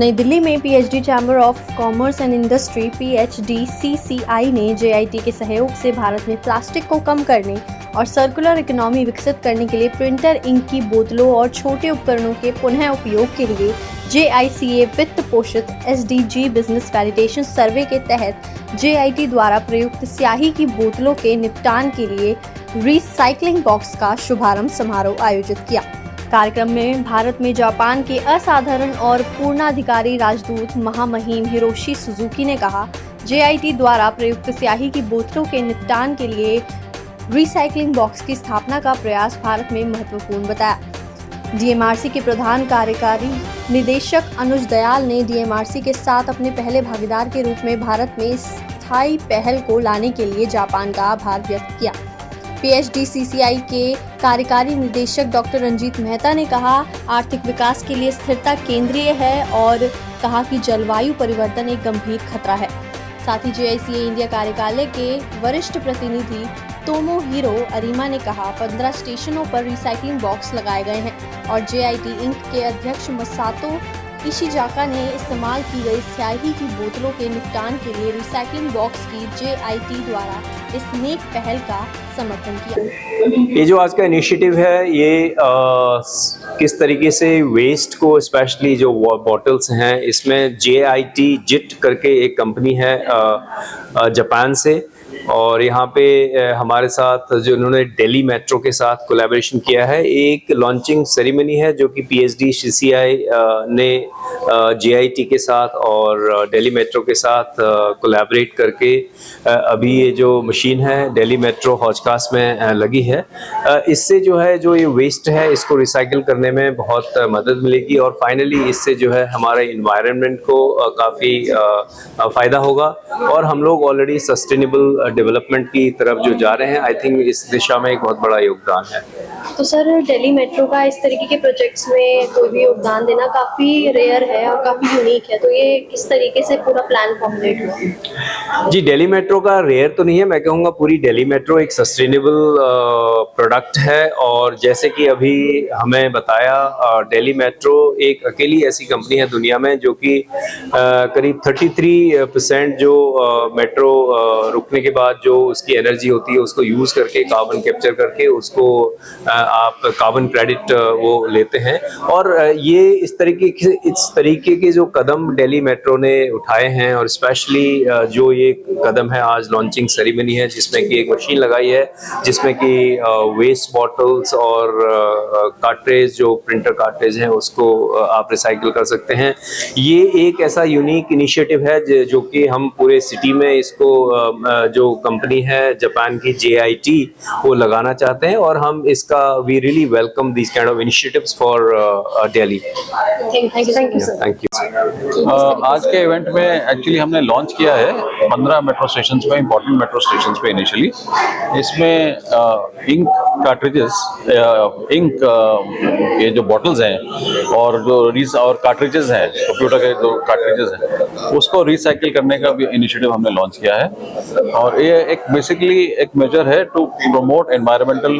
नई दिल्ली में PhD chamber of commerce and industry PHDCCI ने जेआईटी के सहयोग से भारत में प्लास्टिक को कम करने और सर्कुलर इकोनॉमी विकसित करने के लिए प्रिंटर, इंक की बोतलों और छोटे उपकरणों के पुनः उपयोग के लिए JICA वित्त पोषित SDG बिजनेस वैलिडेशन सर्वे के तहत जेआईटी द्वारा प्रयुक्त स्याही की बोतलों के निपटान के लिए रिसाइकलिंग बॉक्स का शुभारंभ समारोह आयोजित किया। कार्यक्रम में भारत में जापान के असाधारण और पूर्णाधिकारी राजदूत महामहिम हिरोशी सुजुकी ने कहा, जेआईटी द्वारा प्रयुक्त स्याही की बोतलों के निपटान के लिए रिसाइकलिंग बॉक्स की स्थापना का प्रयास भारत में महत्वपूर्ण बताया। डीएमआरसी के प्रधान कार्यकारी निदेशक अनुज दयाल ने डीएमआरसी के साथ अपने पहले भागीदार के रूप में भारत में स्थायी पहल को लाने के लिए जापान का आभार व्यक्त किया। PHDCCI के कार्यकारी निदेशक डॉक्टर रंजीत मेहता ने कहा, आर्थिक विकास के लिए स्थिरता केंद्रीय है और कहा कि जलवायु परिवर्तन एक गंभीर खतरा है। साथ ही JICA इंडिया कार्यालय के वरिष्ठ प्रतिनिधि तोमोहिरो अरीमा ने कहा, 15 स्टेशनों पर रिसाइकलिंग बॉक्स लगाए गए हैं और JIT इंक के अध्यक्ष मसातो इशिजाका ने इस्तेमाल की गई स्याही की बोतलों के निपटान के लिए रिसाइकलिंग बॉक्स की JIT द्वारा इस नेक पहल का समर्थन किया। ये जो आज का इनिशिएटिव है, ये किस तरीके से वेस्ट को, स्पेशली जो बॉटल्स हैं, इसमें JIT करके एक कंपनी है जापान से, और यहाँ पे हमारे साथ जो उन्होंने दिल्ली मेट्रो के साथ कोलैबोरेशन किया है, एक लॉन्चिंग सेरेमनी है जो कि PHDCCI ने JIT के साथ और दिल्ली मेट्रो के साथ कोलैबोरेट करके अभी ये जो मशीन है दिल्ली मेट्रो हौजखास में लगी है। इससे जो है जो ये वेस्ट है इसको रिसाइकिल करने में बहुत मदद मिलेगी और फाइनली इससे जो है हमारे इन्वायरमेंट को काफ़ी फ़ायदा होगा और हम लोग ऑलरेडी सस्टेनेबल डेवलपमेंट की तरफ जो जा रहे हैं, आई थिंक इस दिशा में एक बहुत बड़ा योगदान है। तो सर, दिल्ली मेट्रो का इस तरीके के प्रोजेक्ट्स में कोई भी योगदान देना काफ़ी रेयर है और काफ़ी यूनिक है, तो ये किस तरीके से पूरा प्लान फॉर्मुलेट हुआ? जी, दिल्ली मेट्रो का रेयर तो नहीं है, मैं कहूँगा पूरी दिल्ली मेट्रो एक सस्टेनेबल प्रोडक्ट है और जैसे कि अभी हमें बताया, दिल्ली मेट्रो एक अकेली ऐसी कंपनी है दुनिया में जो कि करीब 33% जो मेट्रो रुकने के बाद जो उसकी एनर्जी होती है उसको यूज़ करके, कार्बन कैप्चर करके उसको आप कार्बन क्रेडिट वो लेते हैं। और ये इस तरीके के जो कदम दिल्ली मेट्रो ने उठाए हैं और स्पेशली जो ये कदम है, आज लॉन्चिंग सेरेमनी है जिसमें कि एक मशीन लगाई है जिसमें कि वेस्ट बॉटल्स और कार्ट्रेज, जो प्रिंटर कार्ट्रेज हैं, उसको आप रिसाइकिल कर सकते हैं। ये एक ऐसा यूनिक इनिशिएटिव है जो कि हम पूरे सिटी में इसको जो कंपनी है जापान की JIT वो लगाना चाहते हैं और हम इसका we really welcome this kind of initiatives for Delhi. Thank you. आज के इवेंट में एक्चुअली हमने लॉन्च किया है 15 मेट्रो स्टेशन पे, इंपॉर्टेंट मेट्रो स्टेशन पे इनिशियली। इसमें इंक कार्ट्रिजेस, ये जो बॉटल्स हैं और जो और कार्ट्रिजेस हैं, कंप्यूटर के जो कार्ट्रिजेस हैं, उसको रिसाइकिल करने का भी इनिशिएटिव हमने लॉन्च किया है और ये एक बेसिकली एक मेजर है टू प्रमोट एनवायरमेंटल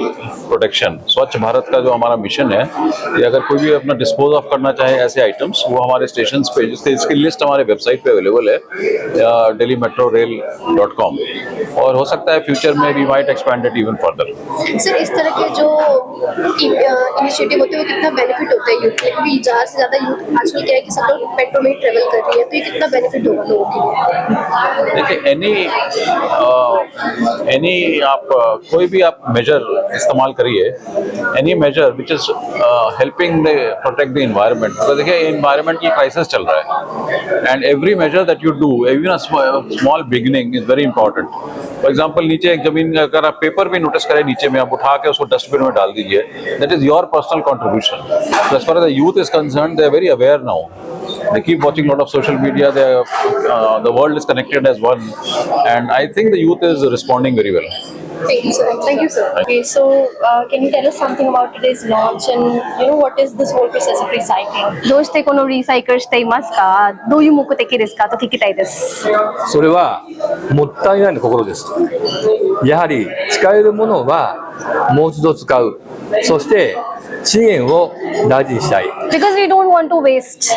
प्रोटेक्शन। स्वच्छ भारत का जो हमारा मिशन है, ये अगर कोई भी अपना डिस्पोज ऑफ करना चाहे ऐसे आइटम्स, वो हमारे स्टेशन पे, इसकी लिस्ट हमारे वेबसाइट पे अवेलेबल है delhimetrorail.com, और हो सकता है फ्यूचर में we might expand it even further. Sir, इस तरह के जो इनिशिएटिव होते हैं वो कितना बेनिफिट होता है यूथ के लिए, क्योंकि ज़्यादा से ज़्यादा यूथ आजकल क्या है कि सब लोग मेट्रो में ट्रेवल कर रही है, तो ये कितना बेनिफिट होगा लोगों के लिए? देखिए, एनी आप कोई भी आप मेजर इस्तेमाल करिए, any measure which is helping protect the environment. तो देखिए, इन्वायरमेंट की क्राइसिस चल रहा है and every measure that you do, even a small beginning is very important. For example, नीचे एक जमीन, अगर आप पेपर भी नोटिस करें नीचे में, आप उठा के उसको डस्टबिन में डाल दीजिए, that is your personal contribution. So as far as the youth is concerned, they are very aware now. They keep watching a lot of social media. The world is connected as one, and I think the youth is responding very well. Thank you, sir. Thank you, sir. Okay, so can you tell us something about today's launch and what is this whole process of recycling? どうしてこのリサイクルしていますか？どういう目的ですかと聞きたいです。それはもったいないの心です。やはり使えるものはもう一度使う。そして資源を大事にしたい。 Because we don't want to waste.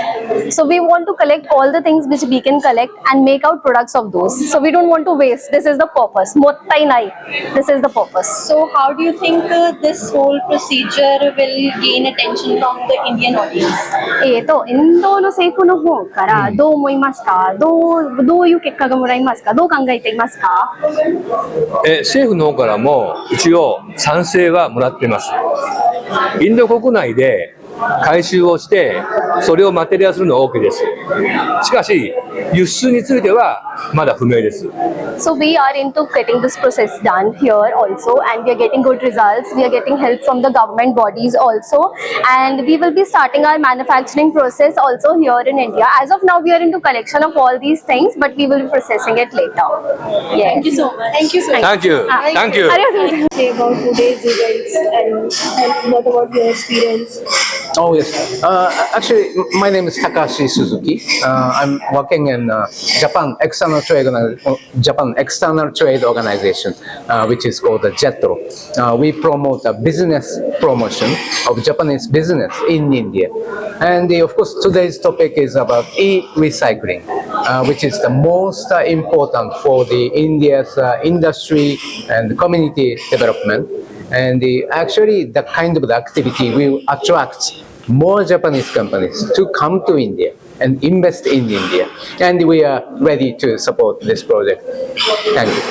So we want to collect all the things which we can collect and make out products of those. So we don't want to waste. This is the purpose. Mottai nai. This is the purpose. So how do you think this whole procedure will gain attention from the Indian audience? インドの政府の方からどう思いますか？どういう結果がもらえますか？どう考えていますか？政府の方からも一応賛成はもらっています。インド国内で回収をしてそれをマテリアルするのは OK です。しかし輸出についてはまだ不明です。 So we are into getting this process done here also, and we are getting good results. We are getting help from the government bodies also, and we will be starting our manufacturing process also here in India. As of now, we are into collection of all these things, but we will be processing it later. Yes. Thank you so much. Thank you so much. Thank you. Thank you. ありがとうございます。 Say about today's events and what about your experience? Oh yes. Actually, my name is Takashi Suzuki. I'm working in Japan External Trade Organization, which is called the JETRO. We promote the business promotion of Japanese business in India. And of course, today's topic is about e-recycling, which is the most important for the India's industry and community development. And actually, the kind of activity will attract more Japanese companies to come to India and invest in India. And we are ready to support this project. Thank you.